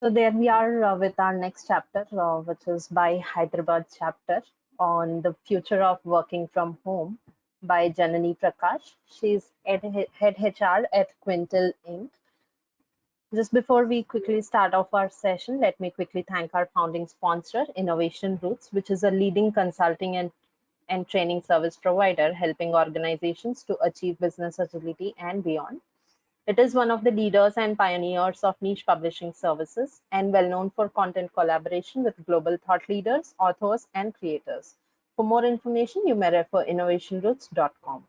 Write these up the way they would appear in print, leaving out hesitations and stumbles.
So there we are with our next chapter, which is by Hyderabad chapter on the future of working from home by Janani Prakash. She's head HR at Quintil Inc. Just before we quickly start off our session, let me quickly thank our founding sponsor, Innovation Roots, which is a leading consulting and training service provider helping organizations to achieve business agility and beyond. It is one of the leaders and pioneers of niche publishing services and well known for content collaboration with global thought leaders, authors, and creators. For more information, you may refer innovationroots.com.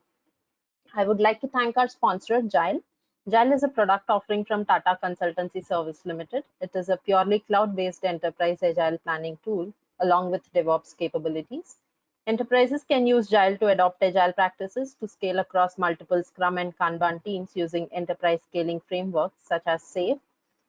I would like to thank our sponsor, Agile. Agile is a product offering from Tata Consultancy Service Limited. It is a purely cloud-based enterprise agile planning tool along with DevOps capabilities. Enterprises can use Agile to adopt agile practices to scale across multiple Scrum and Kanban teams using enterprise scaling frameworks such as SAFe,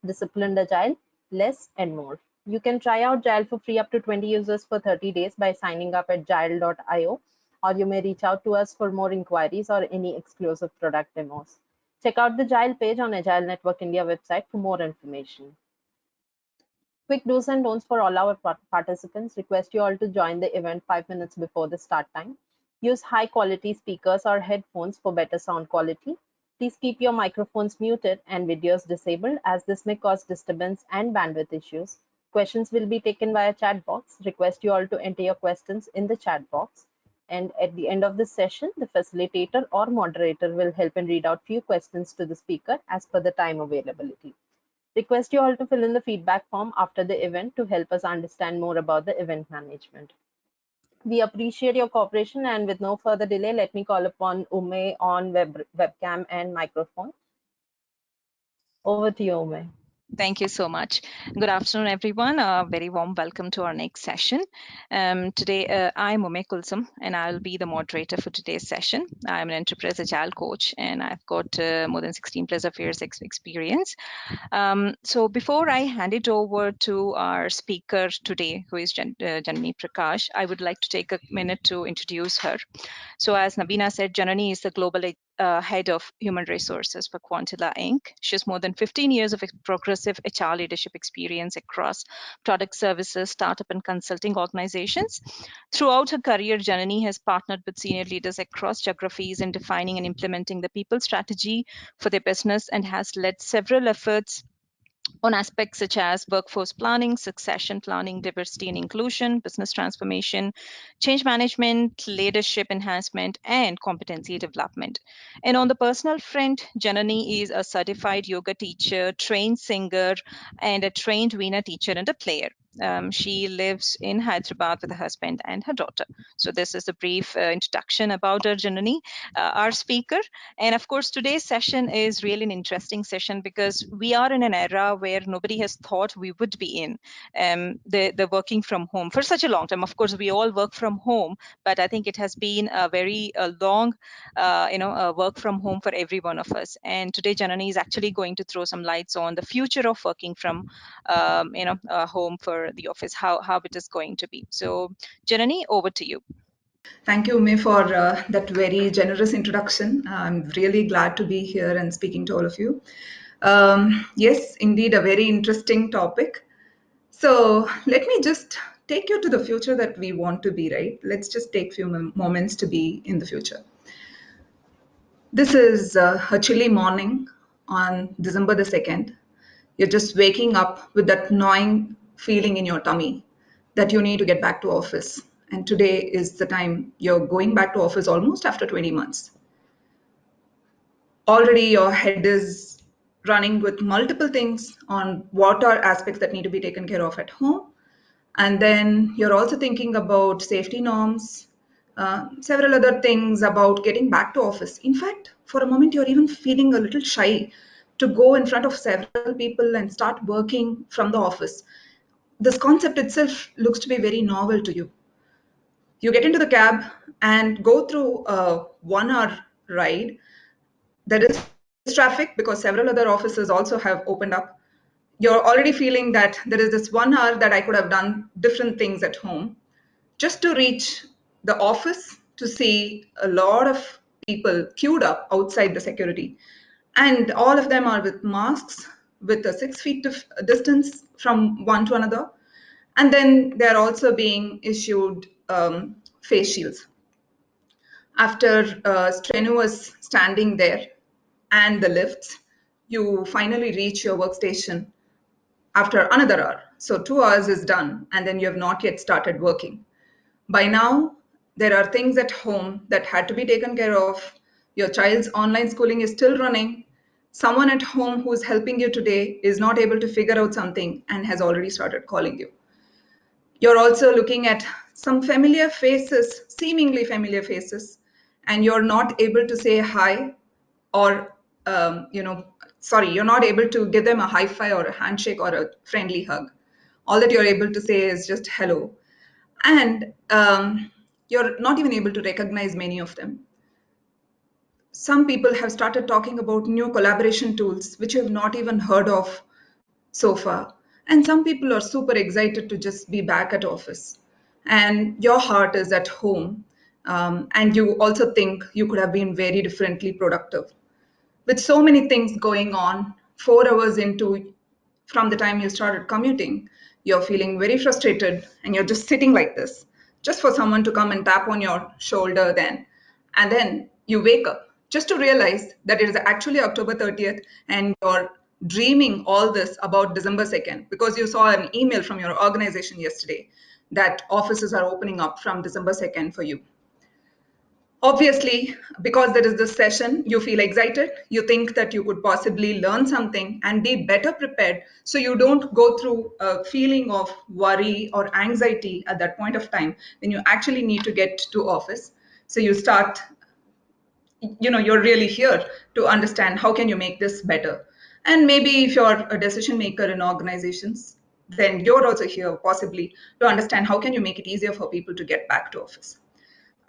Disciplined Agile, Less, and more. You can try out Agile for free up to 20 users for 30 days by signing up at agile.io, or you may reach out to us for more inquiries or any exclusive product demos. Check out the Agile page on Agile Network India website for more information. Quick do's and don'ts for all our participants. Request you all to join the event 5 minutes before the start time. Use high quality speakers or headphones for better sound quality. Please keep your microphones muted and videos disabled as this may cause disturbance and bandwidth issues. Questions will be taken via chat box. Request you all to enter your questions in the chat box. And at the end of the session, the facilitator or moderator will help and read out few questions to the speaker as per the time availability. Request you all to fill in the feedback form after the event to help us understand more about the event management. We appreciate your cooperation, and with no further delay, let me call upon Ume on webcam and microphone. Over to you, Ume. Thank you so much. Good afternoon, everyone. A very warm welcome to our next session. Today, I'm Ume Kulsum, and I'll be the moderator for today's session. I'm an enterprise agile coach, and I've got more than 16 plus of years experience. So before I hand it over to our speaker today, who is Janani Prakash, I would like to take a minute to introduce her. So as Nabina said, Janani is the global head of human resources for Quantilla Inc. She has more than 15 years of progressive HR leadership experience across product services, startup and consulting organizations. Throughout her career, Janani has partnered with senior leaders across geographies in defining and implementing the people strategy for their business and has led several efforts on aspects such as workforce planning, succession planning, diversity and inclusion, business transformation, change management, leadership enhancement, and competency development. And on the personal front, Janani is a certified yoga teacher, trained singer, and a trained Veena teacher and a player. She lives in Hyderabad with her husband and her daughter. So this is a brief introduction about her, Janani, our speaker. And of course, today's session is really an interesting session because we are in an era where nobody has thought we would be in the working from home for such a long time. Of course, we all work from home, but I think it has been a very long, work from home for every one of us. And today, Janani is actually going to throw some lights on the future of working from, home for the office, how it is going to be. So, Janani, over to you. Thank you, Ume, for that very generous introduction. I'm really glad to be here and speaking to all of you. Yes, indeed, a very interesting topic. So let me just take you to the future that we want to be, right? Let's just take a few moments to be in the future. This is a chilly morning on December the 2nd. You're just waking up with that gnawing feeling in your tummy that you need to get back to office. And today is the time you're going back to office almost after 20 months. Already your head is running with multiple things on what are aspects that need to be taken care of at home. And then you're also thinking about safety norms, several other things about getting back to office. In fact, for a moment, you're even feeling a little shy to go in front of several people and start working from the office. This concept itself looks to be very novel to you. You get into the cab and go through a 1 hour ride. There is traffic because several other offices also have opened up. You're already feeling that there is this 1 hour that I could have done different things at home just to reach the office to see a lot of people queued up outside the security. And all of them are with masks, with a 6 feet distance from one to another. And then they're also being issued face shields. After strenuous standing there and the lifts, you finally reach your workstation after another hour. So 2 hours is done, and then you have not yet started working. By now, there are things at home that had to be taken care of. Your child's online schooling is still running. Someone at home who is helping you today is not able to figure out something and has already started calling you. You're also looking at some familiar faces, seemingly familiar faces, and you're not able to say hi or, you're not able to give them a high five or a handshake or a friendly hug. All that you're able to say is just hello. And you're not even able to recognize many of them. Some people have started talking about new collaboration tools, which you have not even heard of so far. And some people are super excited to just be back at office. And your heart is at home. And you also think you could have been very differently productive. With so many things going on, 4 hours into from the time you started commuting, you're feeling very frustrated and you're just sitting like this, just for someone to come and tap on your shoulder then. And then you wake up just to realize that it is actually October 30th and you're dreaming all this about December 2nd because you saw an email from your organization yesterday that offices are opening up from December 2nd for you. Obviously, because there is this session, you feel excited. You think that you could possibly learn something and be better prepared so you don't go through a feeling of worry or anxiety at that point of time when you actually need to get to office. So you start, you're really here to understand how can you make this better. And maybe if you're a decision maker in organizations, then you're also here possibly to understand how can you make it easier for people to get back to office.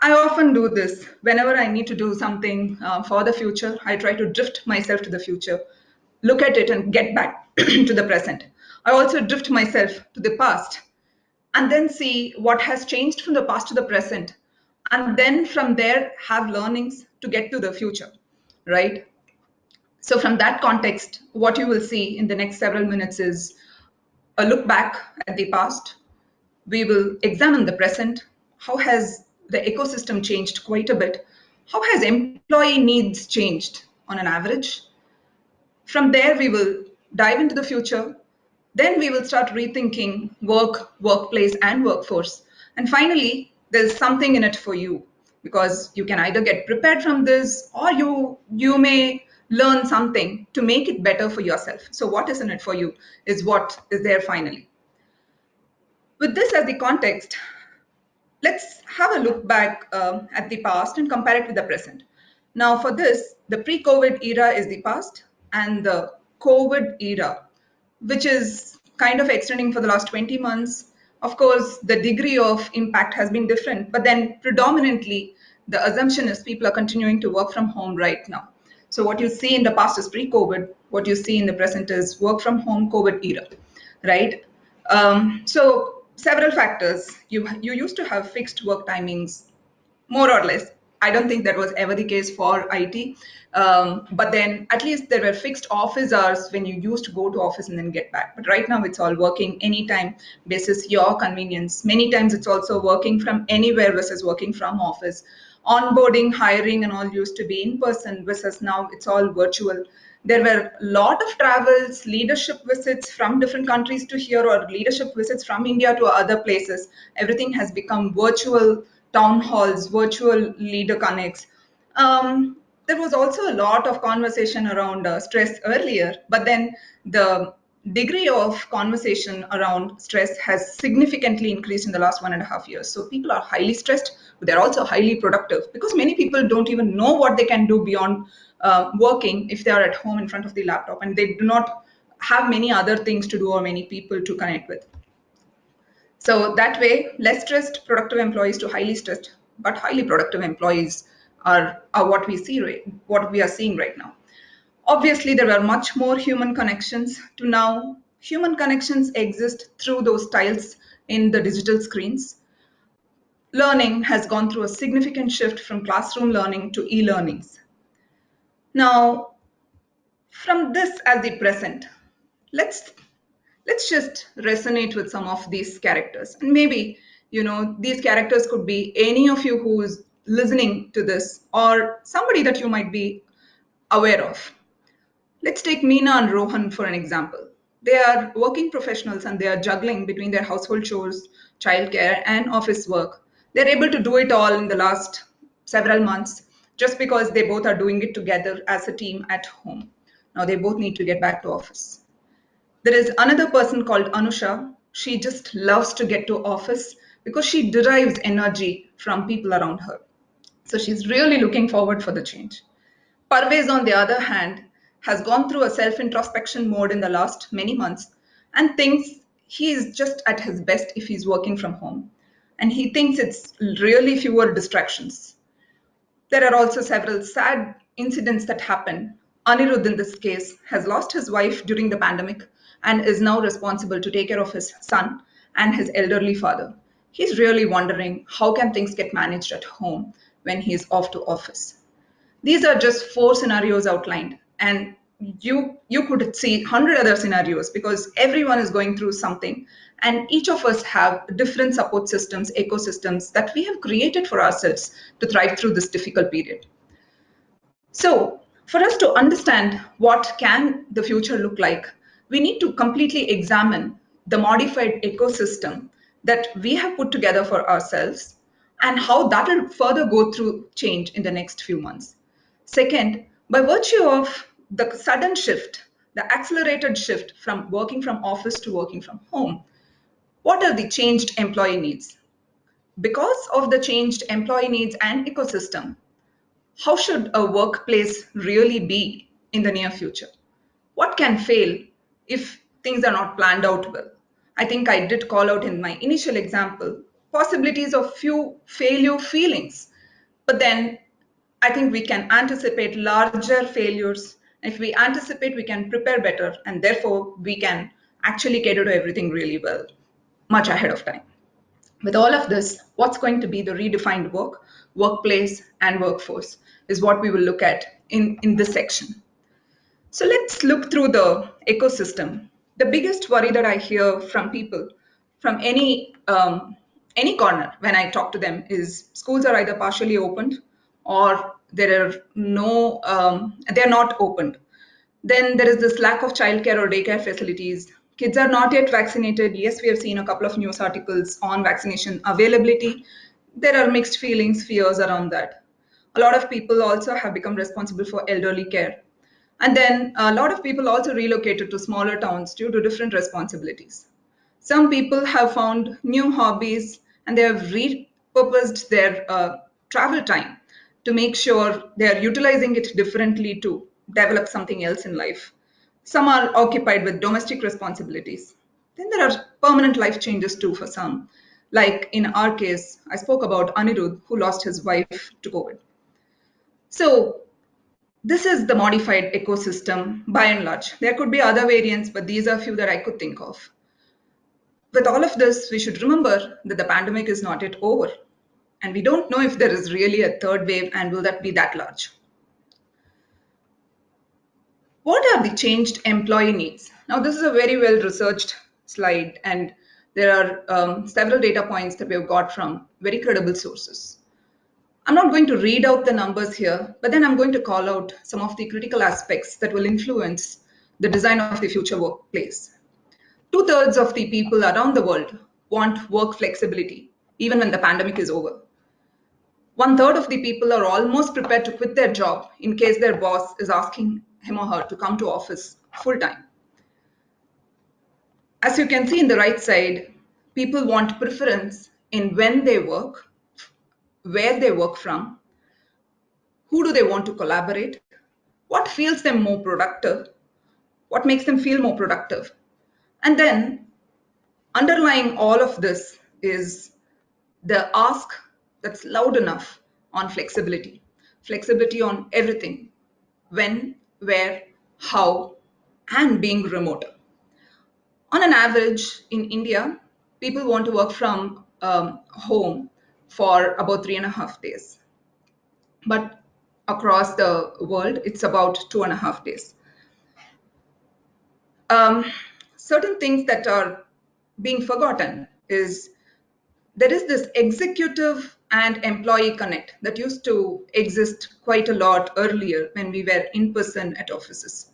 I often do this whenever I need to do something for the future. I try to drift myself to the future, look at it and get back to the present. I also drift myself to the past and then see what has changed from the past to the present. And then from there, have learnings to get to the future, right? So, from that context, what you will see in the next several minutes is a look back at the past. We will examine the present. How has the ecosystem changed quite a bit? How has employee needs changed on an average? From there, we will dive into the future. Then we will start rethinking work, workplace, and workforce. And finally, there's something in it for you because you can either get prepared from this or you may learn something to make it better for yourself. So what is in it for you is what is there finally. With this as the context, let's have a look back at the past and compare it with the present. Now, for this, the pre-COVID era is the past, and the COVID era, which is kind of extending for the last 20 months. Of course, the degree of impact has been different, but then predominantly, the assumption is people are continuing to work from home right now. So, what you see in the past is pre-COVID, what you see in the present is work from home COVID era, right? So several factors. You used to have fixed work timings, more or less. I don't think that was ever the case for IT. But then at least there were fixed office hours when you used to go to office and then get back. But right now it's all working anytime basis your convenience. Many times it's also working from anywhere versus working from office. Onboarding, hiring, and all used to be in person versus now it's all virtual. There were a lot of travels, leadership visits from different countries to here, or leadership visits from India to other places. Everything has become virtual town halls, virtual leader connects. There was also a lot of conversation around stress earlier, but then the degree of conversation around stress has significantly increased in the last 1.5 years. So people are highly stressed, but they're also highly productive because many people don't even know what they can do beyond working if they are at home in front of the laptop and they do not have many other things to do or many people to connect with. So that way, less stressed, productive employees to highly stressed, but highly productive employees are what we see, what we are seeing right now. Obviously, there are much more human connections to now. Human connections exist through those tiles in the digital screens. Learning has gone through a significant shift from classroom learning to e-learnings. Now, from this as the present, Let's just resonate with some of these characters. And maybe, these characters could be any of you who's listening to this or somebody that you might be aware of. Let's take Meena and Rohan for an example. They are working professionals and they are juggling between their household chores, childcare, and office work. They're able to do it all in the last several months just because they both are doing it together as a team at home. Now they both need to get back to office. There is another person called Anusha. She just loves to get to office because she derives energy from people around her. So she's really looking forward for the change. Parvez, on the other hand, has gone through a self-introspection mode in the last many months and thinks he is just at his best if he's working from home. And he thinks it's really fewer distractions. There are also several sad incidents that happen. Anirudh, in this case, has lost his wife during the pandemic and is now responsible to take care of his son and his elderly father. He's really wondering how can things get managed at home when he's off to office. These are just 4 scenarios outlined, and you could see 100 other scenarios because everyone is going through something, and each of us have different support systems, ecosystems that we have created for ourselves to thrive through this difficult period. So, for us to understand what can the future look like, we need to completely examine the modified ecosystem that we have put together for ourselves and how that will further go through change in the next few months. Second, by virtue of the sudden shift, the accelerated shift from working from office to working from home, what are the changed employee needs? Because of the changed employee needs and ecosystem, how should a workplace really be in the near future? What can fail if things are not planned out well? I think I did call out in my initial example possibilities of few failure feelings, but then I think we can anticipate larger failures. If we anticipate, we can prepare better, and therefore we can actually cater to everything really well, much ahead of time. With all of this, what's going to be the redefined work, workplace, and workforce is what we will look at in this section. So let's look through the ecosystem. The biggest worry that I hear from people from any corner when I talk to them is schools are either partially opened or they're not opened. Then there is this lack of childcare or daycare facilities. Kids are not yet vaccinated. Yes, we have seen a couple of news articles on vaccination availability. There are mixed feelings, fears around that. A lot of people also have become responsible for elderly care. And then a lot of people also relocated to smaller towns due to different responsibilities. Some people have found new hobbies and they have repurposed their travel time to make sure they are utilizing it differently to develop something else in life. Some are occupied with domestic responsibilities. Then there are permanent life changes too for some. Like in our case, I spoke about Anirudh, who lost his wife to COVID. So this is the modified ecosystem by and large. There could be other variants, but these are a few that I could think of. With all of this, we should remember that the pandemic is not yet over. And we don't know if there is really a third wave and will that be that large. What are the changed employee needs? Now, this is a very well researched slide, and there are several data points that we have got from very credible sources. I'm not going to read out the numbers here, but then I'm going to call out some of the critical aspects that will influence the design of the future workplace. 2/3 of the people around the world want work flexibility, even when the pandemic is over. 1/3 of the people are almost prepared to quit their job in case their boss is asking him or her to come to office full time. As you can see in the right side, people want preference in when they work, where they work from, who do they want to collaborate, what feels them more productive, what makes them feel more productive. And then underlying all of this is the ask that's loud enough on flexibility. Flexibility on everything when, where, how, and being remote. On an average in India, people want to work from home for about 3.5 days. But across the world, it's about 2.5 days. Certain things that are being forgotten is there is this executive and employee connect that used to exist quite a lot earlier when we were in person at offices.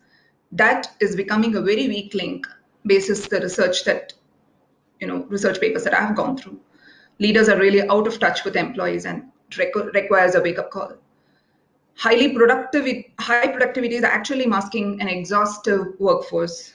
That is becoming a very weak link basis the research that, research papers that I've gone through. Leaders are really out of touch with employees and requires a wake-up call. High productivity is actually masking an exhaustive workforce.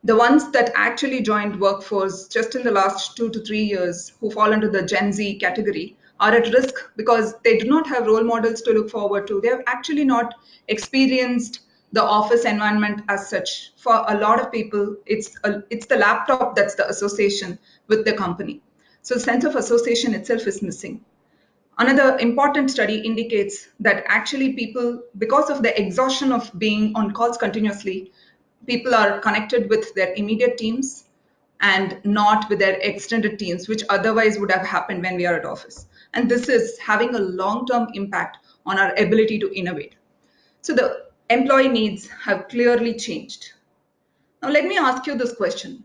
The ones that actually joined workforce just in the last 2 to 3 years, who fall into the Gen Z category, are at risk because they do not have role models to look forward to. They have actually not experienced the office environment as such. For a lot of people, it's the laptop that's the association with the company. So the sense of association itself is missing. Another important study indicates that actually people, because of the exhaustion of being on calls continuously, people are connected with their immediate teams and not with their extended teams, which otherwise would have happened when we are at office. And this is having a long-term impact on our ability to innovate. So the employee needs have clearly changed. Now let me ask you this question.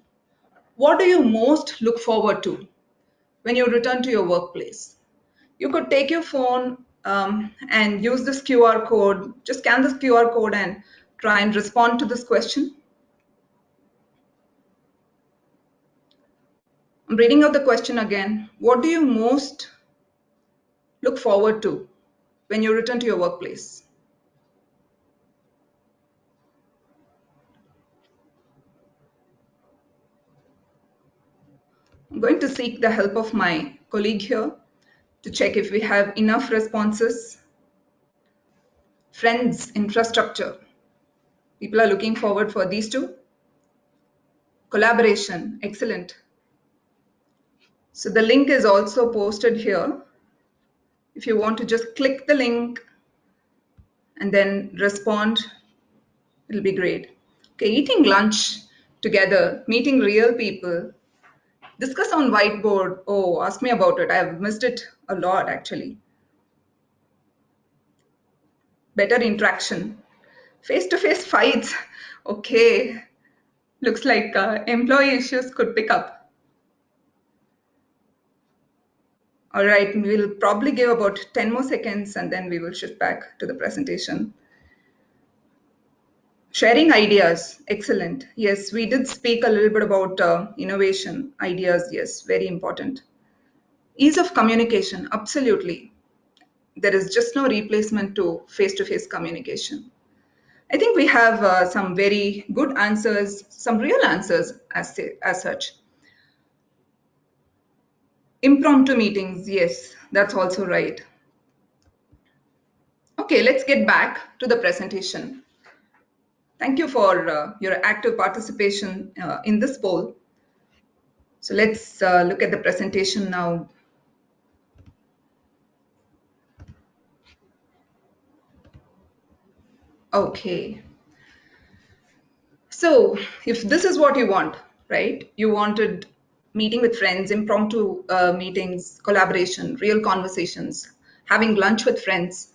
What do you most look forward to when you return to your workplace? You could take your phone and use this QR code, just scan this QR code and try and respond to this question. I'm reading out the question again. What do you most look forward to when you return to your workplace? I'm going to seek the help of my colleague here to check if we have enough responses. Friends, infrastructure. People are looking forward for these two. Collaboration, excellent. So the link is also posted here. If you want to just click the link and then respond, it'll be great. Okay, eating lunch together, meeting real people, discuss on whiteboard. Oh, ask me about it. I've missed it a lot actually. Better interaction. Face-to-face fights. Okay, looks like employee issues could pick up. All right, we'll probably give about 10 more seconds and then we will shift back to the presentation. Sharing ideas, excellent. Yes, we did speak a little bit about innovation, ideas, yes, very important. Ease of communication, absolutely. There is just no replacement to face-to-face communication. I think we have some very good answers, some real answers as such. Impromptu meetings, yes, that's also right. Okay, let's get back to the presentation. Thank you for your active participation in this poll. So let's look at the presentation now. Okay. So if this is what you want, right? You wanted meeting with friends, impromptu meetings, collaboration, real conversations, having lunch with friends.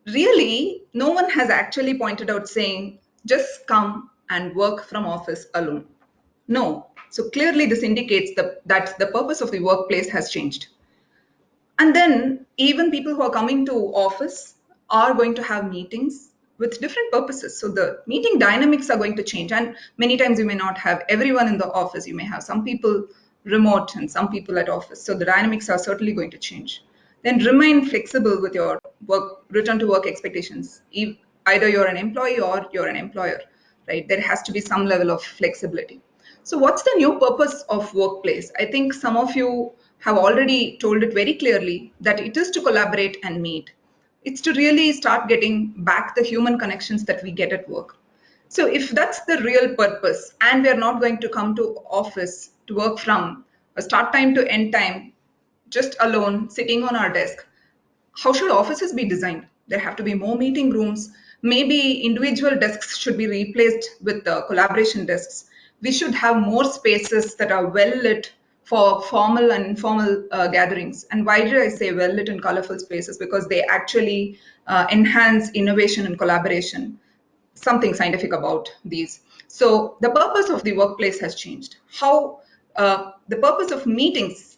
Really, no one has actually pointed out saying, just come and work from office alone. No. So clearly this indicates that the purpose of the workplace has changed. And then even people who are coming to office are going to have meetings with different purposes. So the meeting dynamics are going to change. And many times you may not have everyone in the office. You may have some people remote and some people at office. So the dynamics are certainly going to change. Then remain flexible with your return to work expectations. Either you're an employee or you're an employer, right? There has to be some level of flexibility. So what's the new purpose of workplace? I think some of you have already told it very clearly that it is to collaborate and meet. It's to really start getting back the human connections that we get at work. So if that's the real purpose and we're not going to come to office to work from a start time to end time, just alone sitting on our desk, how should offices be designed? There have to be more meeting rooms. Maybe individual desks should be replaced with collaboration desks. We should have more spaces that are well lit for formal and informal gatherings. And why did I say well lit and colorful spaces? Because they actually enhance innovation and collaboration. Something scientific about these. So the purpose of the workplace has changed. How the purpose of meetings,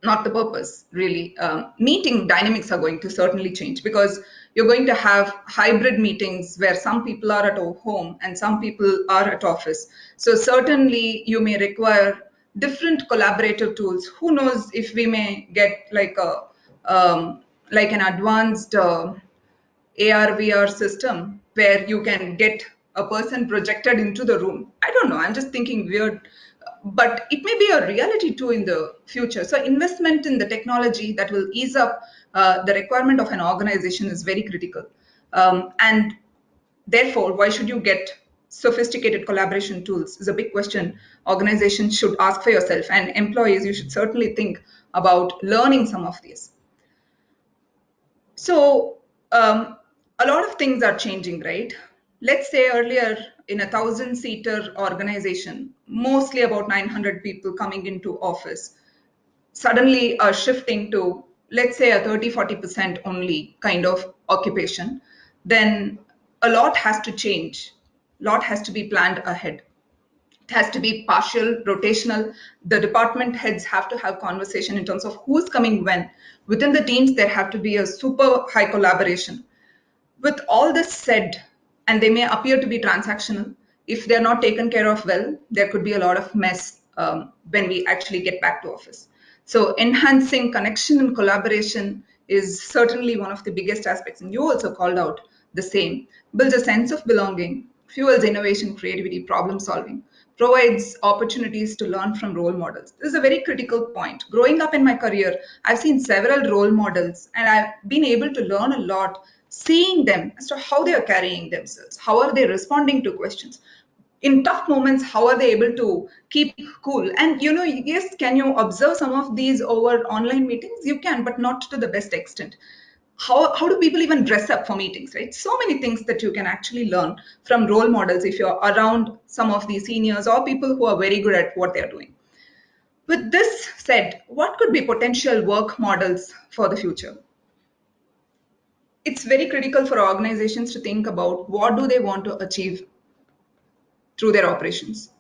not the purpose really, meeting dynamics are going to certainly change, because you're going to have hybrid meetings where some people are at home and some people are at office. So certainly you may require different collaborative tools. Who knows if we may get like a like an advanced AR VR system where you can get a person projected into the room. I don't know, I'm just thinking weird, but it may be a reality too in the future. So investment in the technology that will ease up the requirement of an organization is very critical. And therefore, why should you get sophisticated collaboration tools is a big question organizations should ask for yourself, and employees, you should certainly think about learning some of these. So a lot of things are changing, right? Let's say earlier in 1,000-seater organization, mostly about 900 people coming into office, suddenly are shifting to, let's say, a 30-40% only kind of occupation, then a lot has to change. A lot has to be planned ahead. It has to be partial, rotational. The department heads have to have conversation in terms of who's coming when. Within the teams, there have to be a super high collaboration. With all this said, and they may appear to be transactional, if they're not taken care of well, there could be a lot of mess when we actually get back to office. So enhancing connection and collaboration is certainly one of the biggest aspects. And you also called out the same. Builds a sense of belonging, fuels innovation, creativity, problem solving, provides opportunities to learn from role models. This is a very critical point. Growing up in my career, I've seen several role models and I've been able to learn a lot seeing them as to how they are carrying themselves, how are they responding to questions. In tough moments, how are they able to keep cool? And yes, can you observe some of these over online meetings? You can, but not to the best extent. How do people even dress up for meetings, right? So many things that you can actually learn from role models if you're around some of these seniors or people who are very good at what they're doing. With this said, what could be potential work models for the future? It's very critical for organizations to think about what do they want to achieve through their operations.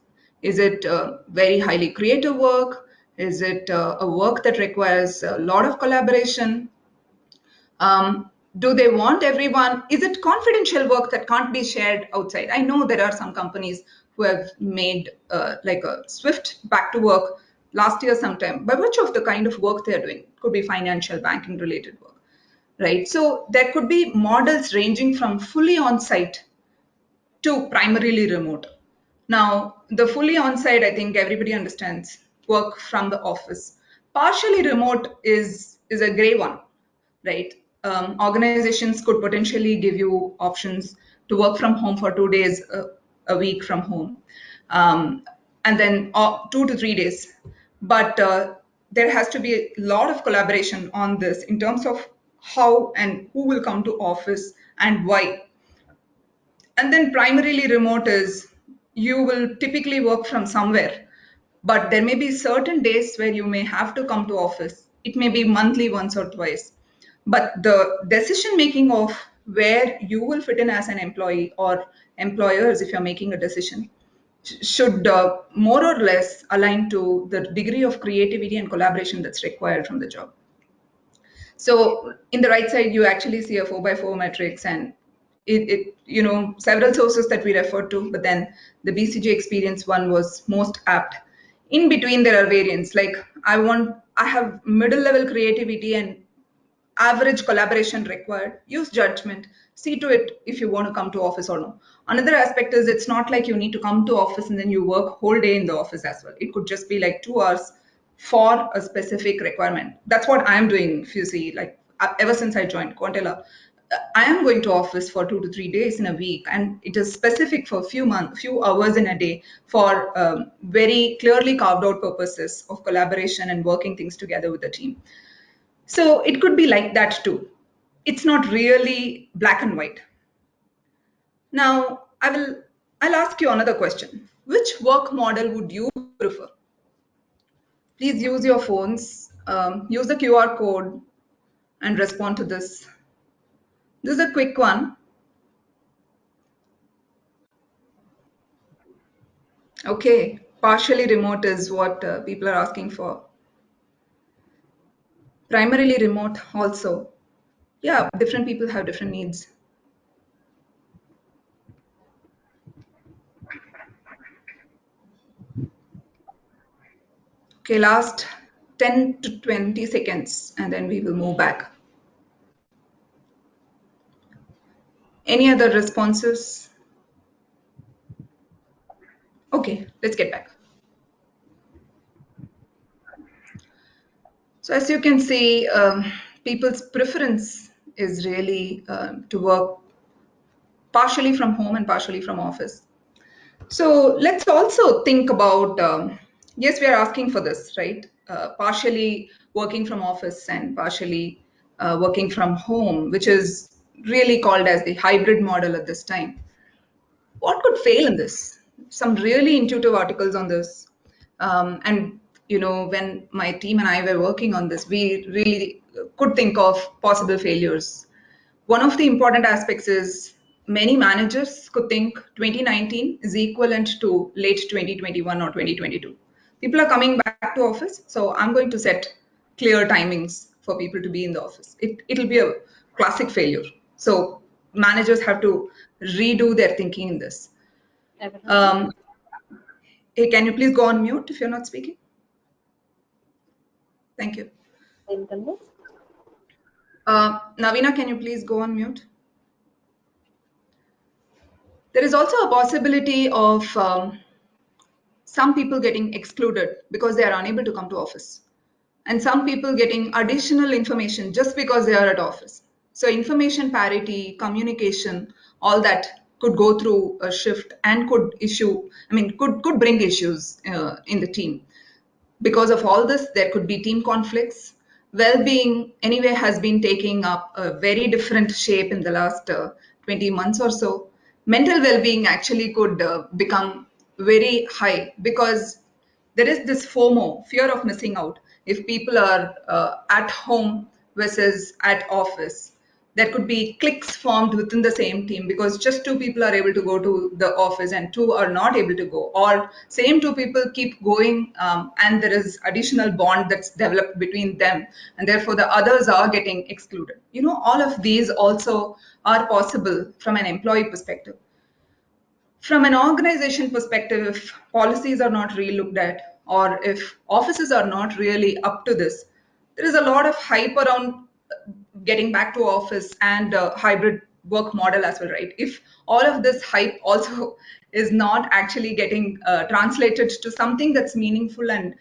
Is it very highly creative work? Is it a work that requires a lot of collaboration? Do they want everyone? Is it confidential work that can't be shared outside? I know there are some companies who have made like a swift back to work last year sometime by virtue of the kind of work they're doing. Could be financial, banking related work, right? So there could be models ranging from fully on site to primarily remote. Now, the fully on site, I think everybody understands work from the office. Partially remote is a gray one, right? Organizations could potentially give you options to work from home for 2 days a week from home, and then 2 to 3 days. But there has to be a lot of collaboration on this in terms of how and who will come to office and why. And then primarily remote is you will typically work from somewhere, but there may be certain days where you may have to come to office. It may be monthly once or twice. But the decision making of where you will fit in as an employee or employers, if you're making a decision, should more or less align to the degree of creativity and collaboration that's required from the job. So in the right side, you actually see a 4x4 matrix, and several sources that we referred to, but then the BCG experience one was most apt. In between, there are variants. Like I have middle level creativity and average collaboration required. Use judgment. See to it if you want to come to office or no. Another aspect is it's not like you need to come to office and then you work whole day in the office as well. It could just be like 2 hours for a specific requirement. That's what I'm doing. If you see, like ever since I joined Quantella, I am going to office for 2 to 3 days in a week, and it is specific for few hours in a day for very clearly carved out purposes of collaboration and working things together with the team. So it could be like that too. It's not really black and white. Now, I'll ask you another question. Which work model would you prefer? Please use your phones, use the QR code and respond to this. This is a quick one. Okay, partially remote is what people are asking for. Primarily remote also. Yeah, different people have different needs. Okay, last 10 to 20 seconds and then we will move back. Any other responses? Okay, let's get back. So as you can see, people's preference is really to work partially from home and partially from office. So let's also think about, yes, we are asking for this, right? Partially working from office and partially working from home, which is really called as the hybrid model at this time. What could fail in this? Some really intuitive articles on this. And when my team and I were working on this, we really could think of possible failures. One of the important aspects is many managers could think 2019 is equivalent to late 2021 or 2022. People are coming back to office, so I'm going to set clear timings for people to be in the office. It'll be a classic failure. So managers have to redo their thinking in this. Everything? Um, hey, can you please go on mute if you're not speaking? Thank you. Inconvenience? Navina, can you please go on mute? There is also a possibility of some people getting excluded because they are unable to come to office, and some people getting additional information just because they are at office. So information parity, communication, all that could go through a shift and could bring issues in the team. Because of all this, there could be team conflicts. Well-being anyway has been taking up a very different shape in the last 20 months or so. Mental well-being actually could become very high because there is this FOMO, fear of missing out. If people are at home versus at office, there could be cliques formed within the same team because just two people are able to go to the office and two are not able to go, or same two people keep going, and there is additional bond that's developed between them, and therefore the others are getting excluded. All of these also are possible from an employee perspective. From an organization perspective, if policies are not re-looked at or if offices are not really up to this, there is a lot of hype around getting back to office and hybrid work model as well, right? If all of this hype also is not actually getting translated to something that's meaningful and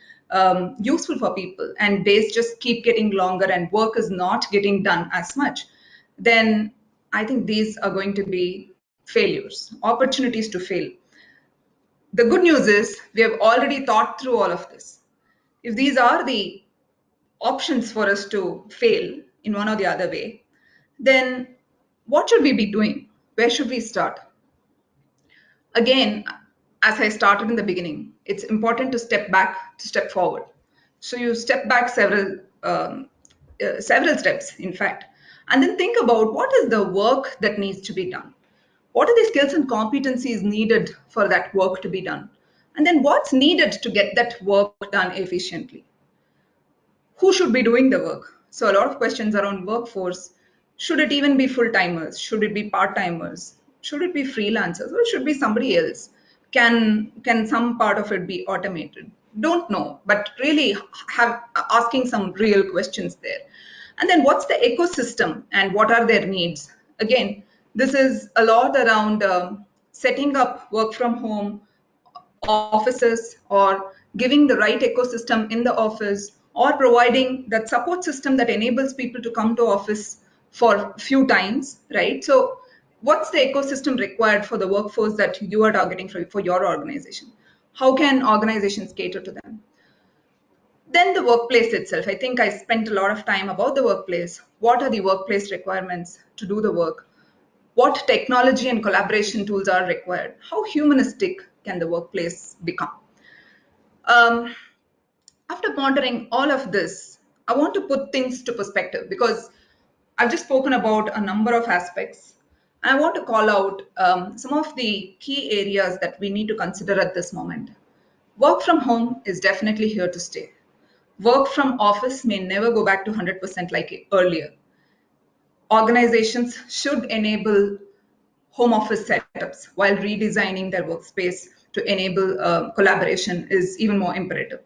useful for people, and days just keep getting longer and work is not getting done as much, then I think these are going to be failures, opportunities to fail. The good news is we have already thought through all of this. If these are the options for us to fail in one or the other way, then what should we be doing? Where should we start? Again, as I started in the beginning, it's important to step back to step forward. So you step back several steps, in fact, and then think about what is the work that needs to be done. What are the skills and competencies needed for that work to be done? And then what's needed to get that work done efficiently? Who should be doing the work? So a lot of questions around workforce. Should it even be full timers? Should it be part timers? Should it be freelancers or should it be somebody else? Can some part of it be automated? Don't know, but really have asking some real questions there. And then what's the ecosystem and what are their needs? Again, this is a lot around setting up work from home offices, or giving the right ecosystem in the office, or providing that support system that enables people to come to office for few times, right? So what's the ecosystem required for the workforce that you are targeting for your organization? How can organizations cater to them? Then the workplace itself. I think I spent a lot of time about the workplace. What are the workplace requirements to do the work? What technology and collaboration tools are required? How humanistic can the workplace become? Um, After pondering all of this, I want to put things to perspective because I've just spoken about a number of aspects. I want to call out some of the key areas that we need to consider at this moment. Work from home is definitely here to stay. Work from office may never go back to 100% like earlier. Organizations should enable home office setups while redesigning their workspace to enable collaboration is even more imperative.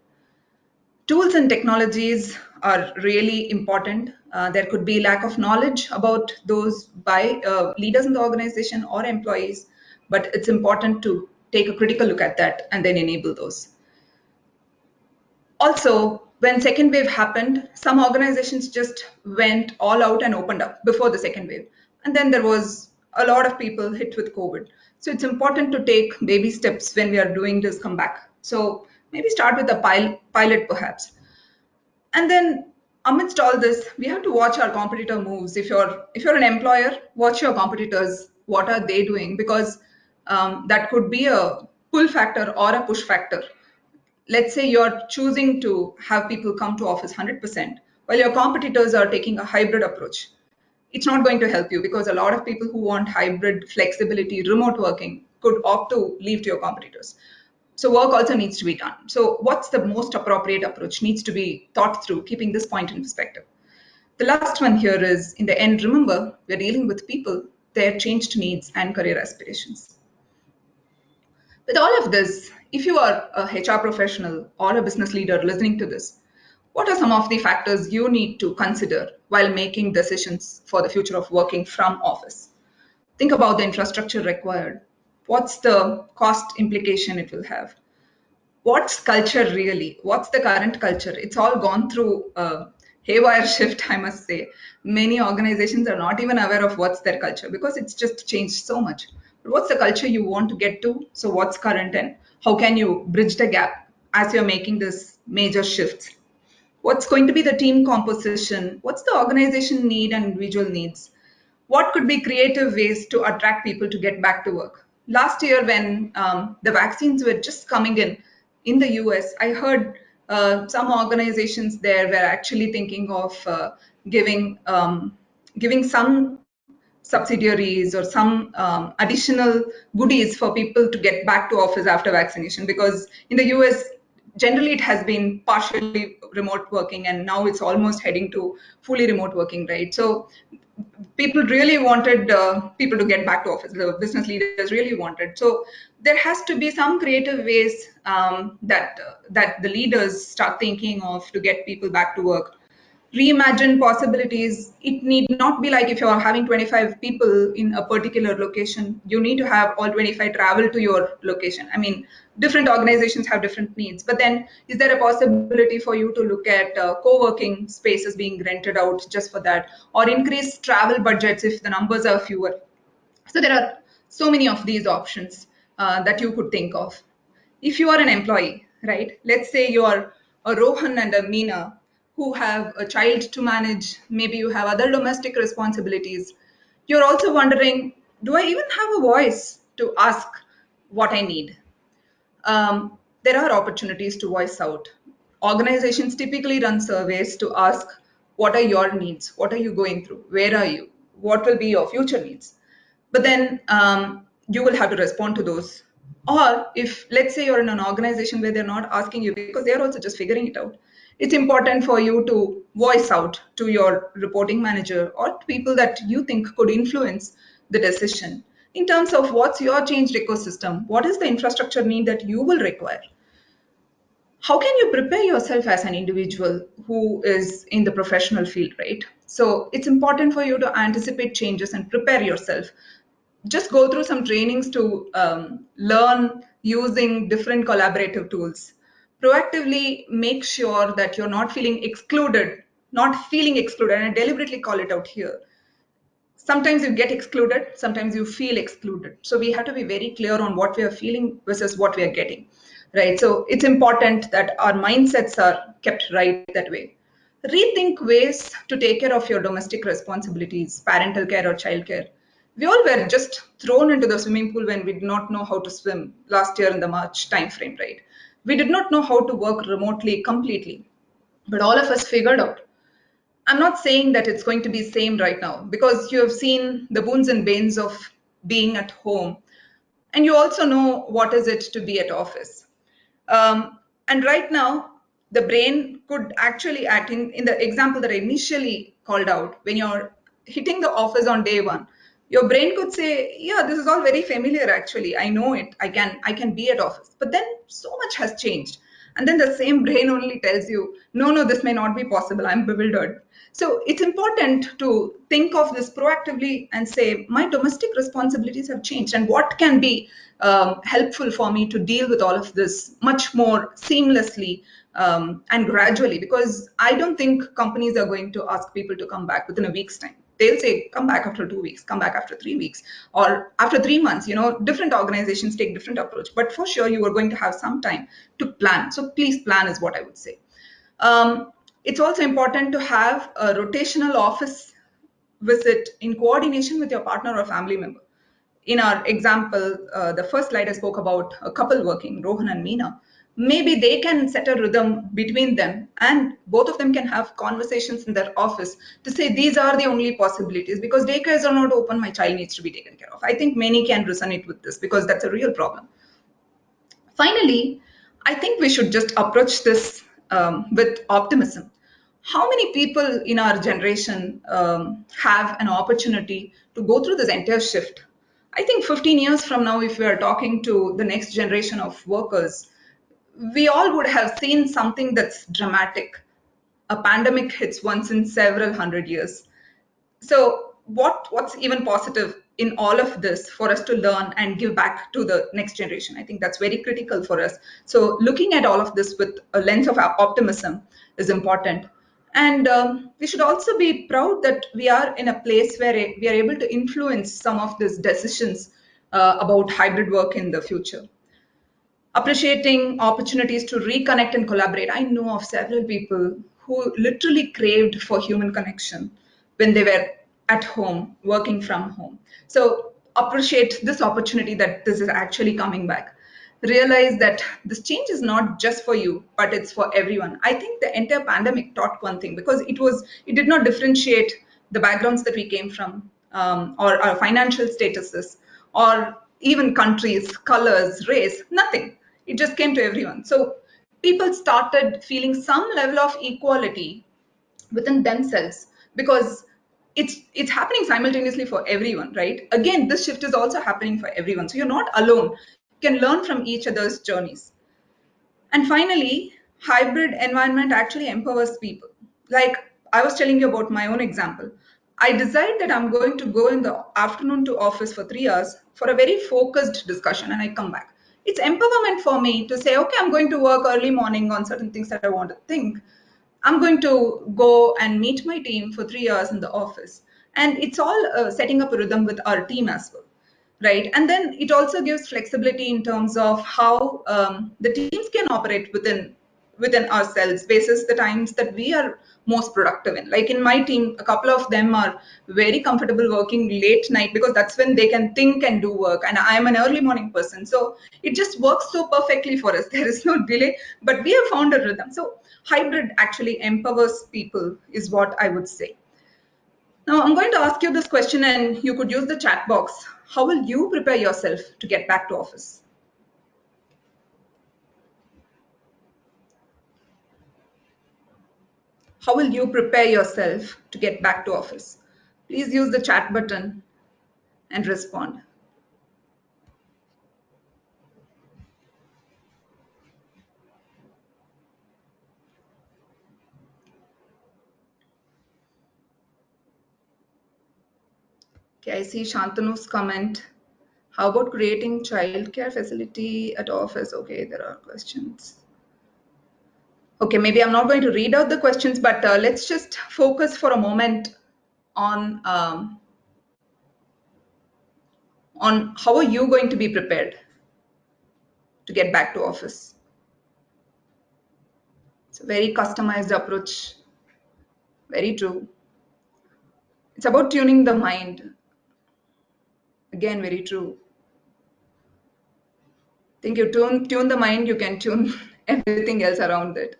Tools and technologies are really important. There could be lack of knowledge about those by leaders in the organization or employees, but it's important to take a critical look at that and then enable those. Also, when second wave happened, some organizations just went all out and opened up before the second wave. And then there was a lot of people hit with COVID. So it's important to take baby steps when we are doing this comeback. So maybe start with a pilot perhaps. And then amidst all this, we have to watch our competitor moves. If you're an employer, watch your competitors. What are they doing? Because that could be a pull factor or a push factor. Let's say you're choosing to have people come to office 100%, while your competitors are taking a hybrid approach. It's not going to help you because a lot of people who want hybrid flexibility, remote working, could opt to leave to your competitors. So work also needs to be done. So what's the most appropriate approach needs to be thought through, keeping this point in perspective. The last one here is, in the end, remember, we're dealing with people, their changed needs and career aspirations. With all of this, if you are a HR professional or a business leader listening to this, what are some of the factors you need to consider while making decisions for the future of working from office? Think about the infrastructure required. What's the cost implication it will have? What's culture really? What's the current culture? It's all gone through a haywire shift, I must say. Many organizations are not even aware of what's their culture because it's just changed so much. But what's the culture you want to get to? So what's current and how can you bridge the gap as you're making this major shifts? What's going to be the team composition? What's the organization need and individual needs? What could be creative ways to attract people to get back to work? Last year, when the vaccines were just coming in the US, I heard some organizations there were actually thinking of giving some subsidiaries or some additional goodies for people to get back to office after vaccination, because in the US generally it has been partially remote working and now it's almost heading to fully remote working, right? So people really wanted people to get back to office. The business leaders really wanted. So there has to be some creative ways that the leaders start thinking of to get people back to work. Reimagine possibilities. It need not be like if you're having 25 people in a particular location, you need to have all 25 travel to your location. I mean, different organizations have different needs. But then, is there a possibility for you to look at co-working spaces being rented out just for that, or increase travel budgets if the numbers are fewer? So there are so many of these options that you could think of. If you are an employee, right? Let's say you are a Rohan and a Meena who have a child to manage, maybe you have other domestic responsibilities. You're also wondering, do I even have a voice to ask what I need? There are opportunities to voice out. Organizations typically run surveys to ask, what are your needs? What are you going through? Where are you? What will be your future needs? But then you will have to respond to those. Or if, let's say, you're in an organization where they're not asking you because they're also just figuring it out, it's important for you to voice out to your reporting manager or to people that you think could influence the decision in terms of what's your changed ecosystem, what is the infrastructure need that you will require. How can you prepare yourself as an individual who is in the professional field, right? So it's important for you to anticipate changes and prepare yourself. Just go through some trainings to learn using different collaborative tools. Proactively make sure that you're not feeling excluded, and I deliberately call it out here. Sometimes you get excluded, sometimes you feel excluded. So we have to be very clear on what we are feeling versus what we are getting, right? So it's important that our mindsets are kept right that way. Rethink ways to take care of your domestic responsibilities, parental care or child care. We all were just thrown into the swimming pool when we did not know how to swim last year in the March timeframe, right? We did not know how to work remotely completely, but all of us figured out. I'm not saying that it's going to be same right now, because you have seen the boons and banes of being at home, and you also know what is it to be at office. And right now, the brain could actually act in the example that I initially called out. When you're hitting the office on day one, your brain could say, yeah, this is all very familiar. Actually, I know it. I can be at office. But then so much has changed. And then the same brain only tells you, no, this may not be possible. I'm bewildered. So it's important to think of this proactively and say, my domestic responsibilities have changed, and what can be helpful for me to deal with all of this much more seamlessly and gradually, because I don't think companies are going to ask people to come back within a week's time. They'll say, come back after 2 weeks, come back after 3 weeks, or after 3 months. Different organizations take different approach, but for sure you are going to have some time to plan. So please plan is what I would say. It's also important to have a rotational office visit in coordination with your partner or family member. In our example, the first slide I spoke about a couple working, Rohan and Meena. Maybe they can set a rhythm between them, and both of them can have conversations in their office to say these are the only possibilities, because daycares are not open, my child needs to be taken care of. I think many can resonate with this because that's a real problem. Finally, I think we should just approach this with optimism. How many people in our generation have an opportunity to go through this entire shift? I think 15 years from now, if we are talking to the next generation of workers, we all would have seen something that's dramatic. A pandemic hits once in several hundred years. So what's even positive in all of this for us to learn and give back to the next generation? I think that's very critical for us. So looking at all of this with a lens of optimism is important. And we should also be proud that we are in a place where we are able to influence some of these decisions about hybrid work in the future. Appreciating opportunities to reconnect and collaborate. I know of several people who literally craved for human connection when they were at home, working from home. So appreciate this opportunity that this is actually coming back. Realize that this change is not just for you, but it's for everyone. I think the entire pandemic taught one thing, because it did not differentiate the backgrounds that we came from, or our financial statuses, or even countries, colors, race, nothing. It just came to everyone. So people started feeling some level of equality within themselves, because it's happening simultaneously for everyone, right? Again, this shift is also happening for everyone. So you're not alone. You can learn from each other's journeys. And finally, hybrid environment actually empowers people. Like I was telling you about my own example. I decide that I'm going to go in the afternoon to office for 3 hours for a very focused discussion, and I come back. It's empowerment for me to say, okay, I'm going to work early morning on certain things that I want to think. I'm going to go and meet my team for 3 hours in the office. And it's all setting up a rhythm with our team as well, right? And then it also gives flexibility in terms of how the teams can operate within ourselves basis the times that we are most productive in. Like in my team, a couple of them are very comfortable working late night, because that's when they can think and do work, and I am an early morning person, so it just works so perfectly for us. There is no delay, but we have found a rhythm. So hybrid actually empowers people is what I would say. Now, I'm going to ask you this question, and you could use the chat box. How will you prepare yourself to get back to office? How will you prepare yourself to get back to office? Please use the chat button and respond. Okay, I see Shantanu's comment. How about creating childcare facility at office? Okay, there are questions. Okay, maybe I'm not going to read out the questions, but let's just focus for a moment on how are you going to be prepared to get back to office. It's a very customized approach. Very true. It's about tuning the mind. Again, very true. I think you tune the mind, you can tune everything else around it.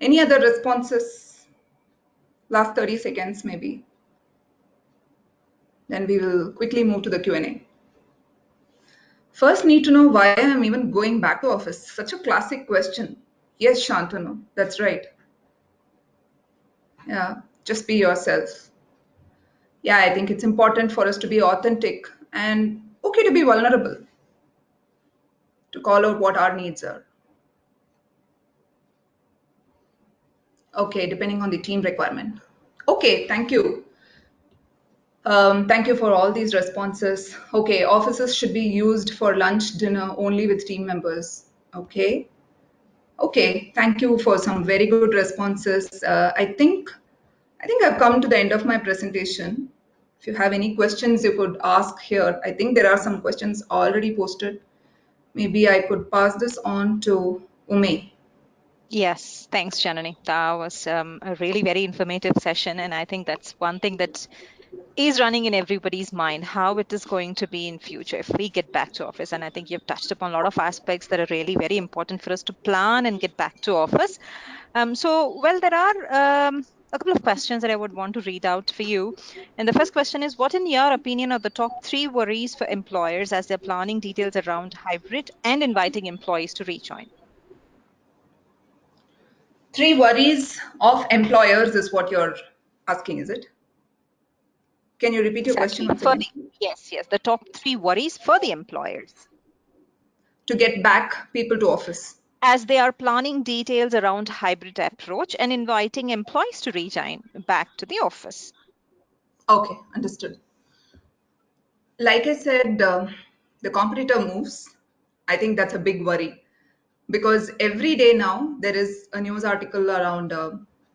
Any other responses? Last 30 seconds maybe. Then we will quickly move to the Q&A. First, need to know why I am even going back to office. Such a classic question. Yes, Shantanu, that's right. Yeah, just be yourself. Yeah, I think it's important for us to be authentic and okay to be vulnerable, to call out what our needs are. Okay, depending on the team requirement. Okay, thank you. Thank you for all these responses. Okay, offices should be used for lunch, dinner only with team members. Okay. Okay, thank you for some very good responses. I think I've come to the end of my presentation. If you have any questions, you could ask here. I think there are some questions already posted. Maybe I could pass this on to Ume. Yes, thanks, Janani. That was a really very informative session, and I think that's one thing that is running in everybody's mind, how it is going to be in future if we get back to office. And I think you've touched upon a lot of aspects that are really very important for us to plan and get back to office. Well, there are a couple of questions that I would want to read out for you. And the first question is, what in your opinion are the top 3 worries for employers as they're planning details around hybrid and inviting employees to rejoin? 3 worries of employers is what you're asking, is it? Can you repeat your question Exactly. once again? Yes, the top 3 worries for the employers To get back people to office. as they are planning details around hybrid approach and inviting employees to rejoin back to the office. Okay, understood. Like I said, the competitor moves. I think that's a big worry because every day now there is a news article around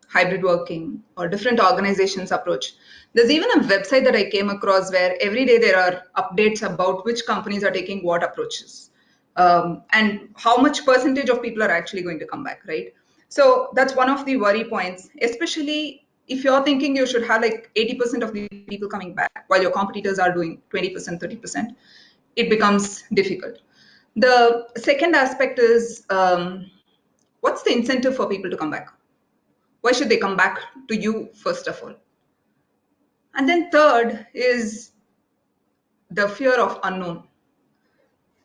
hybrid working or different organizations' approach. There's even a website that I came across where every day there are updates about which companies are taking what approaches and how much percentage of people are actually going to come back, right? So that's one of the worry points, especially if you're thinking you should have like 80% of the people coming back while your competitors are doing 20%, 30%, it becomes difficult. The second aspect is what's the incentive for people to come back? Why should they come back to you, first of all? And then third is the fear of unknown.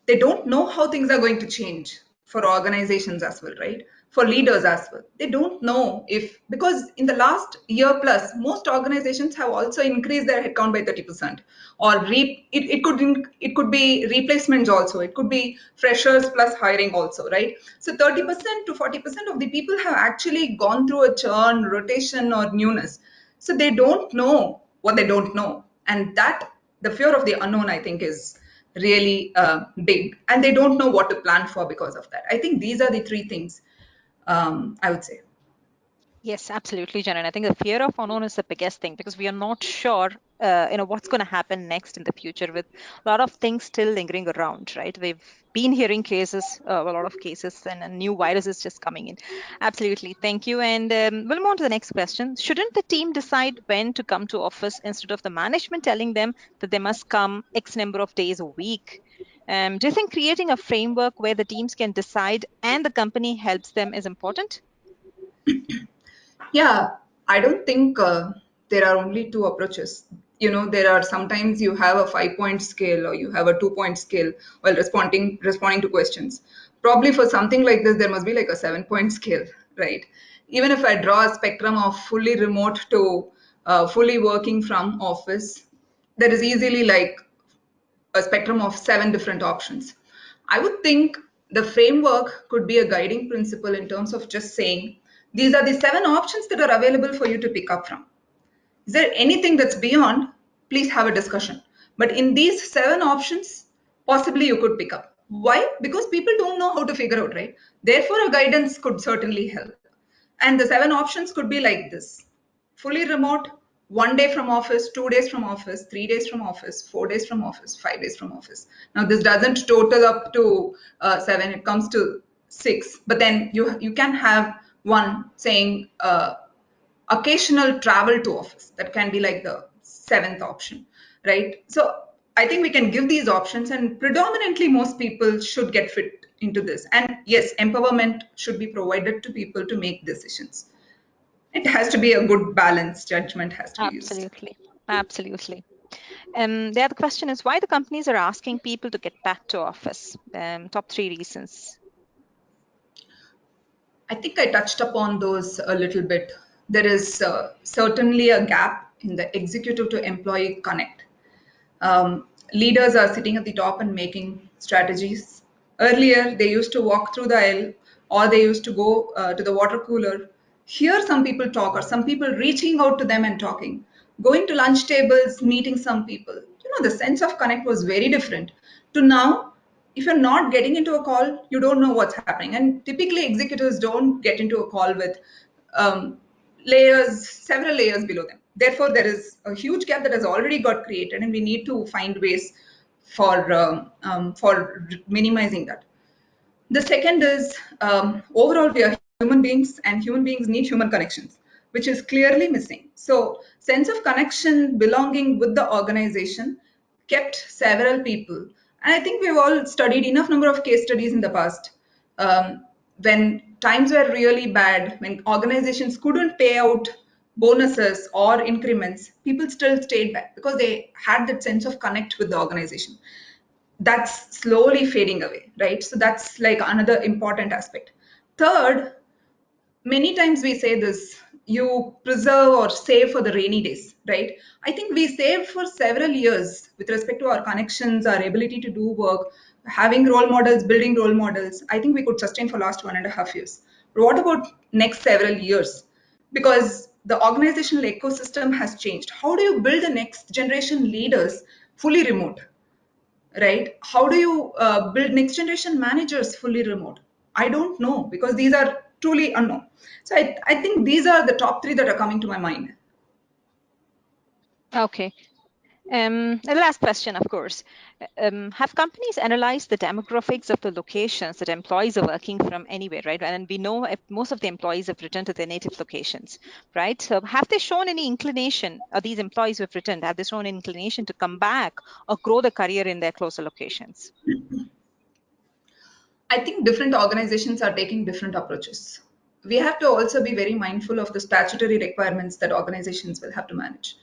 They don't know how things are going to change for organizations as well, right? For leaders as well. They don't know if, because in the last year plus, most organizations have also increased their headcount by 30%. Or it could be replacements also. It could be freshers plus hiring also, right? So 30% to 40% of the people have actually gone through a churn, rotation, or newness. So they don't know what they don't know. And that, the fear of the unknown, I think, is really big, and they don't know what to plan for because of that. I think these are the 3 things I would say. Yes, absolutely, Jen. And I think the fear of unknown is the biggest thing because we are not sure, what's going to happen next in the future with a lot of things still lingering around, right? We've been hearing cases, a lot of cases, and a new virus is just coming in. Absolutely. Thank you. And we'll move on to the next question. Shouldn't the team decide when to come to office instead of the management telling them that they must come X number of days a week? Do you think creating a framework where the teams can decide and the company helps them is important? Yeah, I don't think there are only 2 approaches. You know, there are sometimes you have a 5-point scale or you have a 2-point scale while responding to questions. Probably for something like this, there must be like a 7-point scale, right? Even if I draw a spectrum of fully remote to fully working from office, there is easily like a spectrum of 7 different options. I would think the framework could be a guiding principle in terms of just saying these are the 7 options that are available for you to pick up from. Is there anything that's beyond? Please have a discussion. But in these 7 options, possibly you could pick up. Why? Because people don't know how to figure out, right? Therefore, a guidance could certainly help. And the 7 options could be like this: fully remote, 1 day from office, 2 days from office, 3 days from office, 4 days from office, 5 days from office. Now, this doesn't total up to 7, it comes to 6. But then you can have one saying, occasional travel to office. That can be like the 7th option, right? So I think we can give these options, and predominantly most people should get fit into this. And yes, empowerment should be provided to people to make decisions. It has to be a good balance, judgment has to be used. Absolutely. Absolutely. The other question is why the companies are asking people to get back to office. Top 3 reasons. I think I touched upon those a little bit. There is certainly a gap in the executive to employee connect. Leaders are sitting at the top and making strategies. Earlier, they used to walk through the aisle or they used to go to the water cooler. Hear some people talk, or some people reaching out to them and talking, going to lunch tables, meeting some people. The sense of connect was very different to now. If you're not getting into a call, you don't know what's happening. And typically, executives don't get into a call with um, several layers below them. Therefore, there is a huge gap that has already got created, and we need to find ways for minimizing that. The second is overall we are human beings, and human beings need human connections, which is clearly missing. So, sense of connection, belonging with the organization, kept several people. And I think we've all studied enough number of case studies in the past. When times were really bad, when organizations couldn't pay out bonuses or increments, people still stayed back because they had that sense of connect with the organization. That's slowly fading away, right? So that's like another important aspect. Third, many times we say this, you preserve or save for the rainy days, right? I think we saved for several years with respect to our connections, our ability to do work, having role models, building role models. I think we could sustain for last 1.5 years. But what about next several years? Because the organizational ecosystem has changed. How do you build the next generation leaders fully remote? Right? How do you build next generation managers fully remote? I don't know, because these are truly unknown. So I think these are the top 3 that are coming to my mind. Okay. The last question, of course. Have companies analyzed the demographics of the locations that employees are working from anywhere, right? And we know if most of the employees have returned to their native locations, right? So have they shown any inclination, or these employees who have returned, have they shown any inclination to come back or grow the career in their closer locations? I think different organizations are taking different approaches. We have to also be very mindful of the statutory requirements that organizations will have to manage,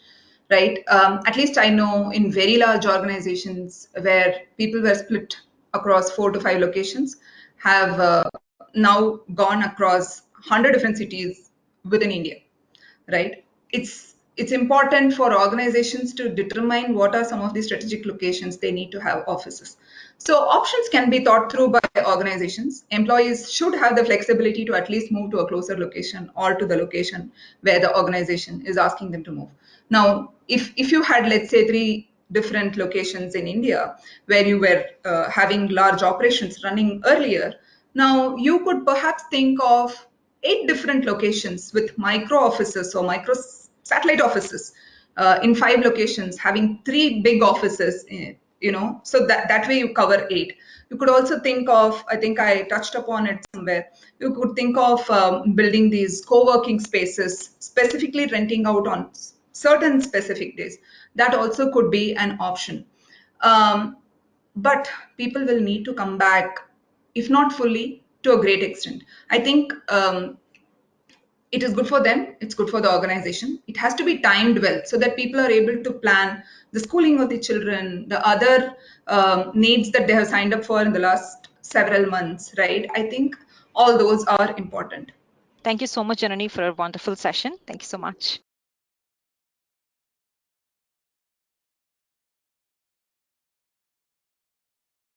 right? At least I know in very large organizations where people were split across 4 to 5 locations have now gone across 100 different cities within India, right? It's important for organizations to determine what are some of the strategic locations they need to have offices. So options can be thought through by organizations. Employees should have the flexibility to at least move to a closer location or to the location where the organization is asking them to move. Now, if you had, let's say, 3 different locations in India where you were having large operations running earlier, now you could perhaps think of 8 different locations with micro offices or micro satellite offices in 5 locations, having 3 big offices. So that way you cover 8. You could also think of, I think I touched upon it somewhere. You could think of building these co-working spaces, specifically renting out on certain specific days. That also could be an option. Um, but people will need to come back, if not fully, to a great extent. I think it is good for them, it's good for the organization. It has to be timed well so that people are able to plan the schooling of the children, the other needs that they have signed up for in the last several months, right? I think all those are important. Thank you so much, Janani, for a wonderful session. Thank you so much.